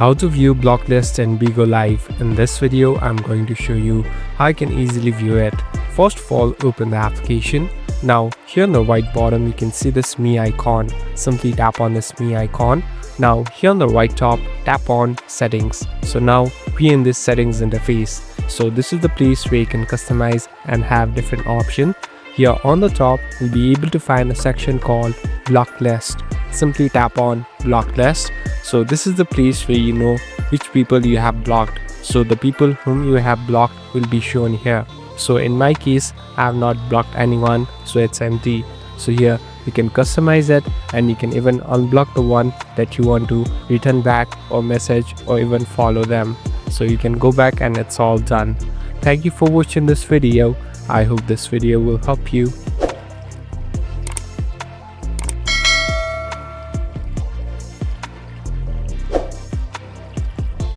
How to view block list in Bigo Live. In this video, I'm going to show you how you can easily view it. First of all, open the application. Now, here on the right bottom, you can see this me icon. Simply tap on this me icon. Now, here on the right top, tap on settings. So now we're in this settings interface. So this is the place where you can customize and have different options. Here on the top, you'll be able to find a section called block list. Simply tap on block list. So this is the place where you know which people you have blocked. So the people whom you have blocked will be shown here. So in my case, I have not blocked anyone, so it's empty. So here you can customize it, and you can even unblock the one that you want to return back or message or even follow them. So you can go back and it's all done. Thank you for watching this video. I hope this video will help you.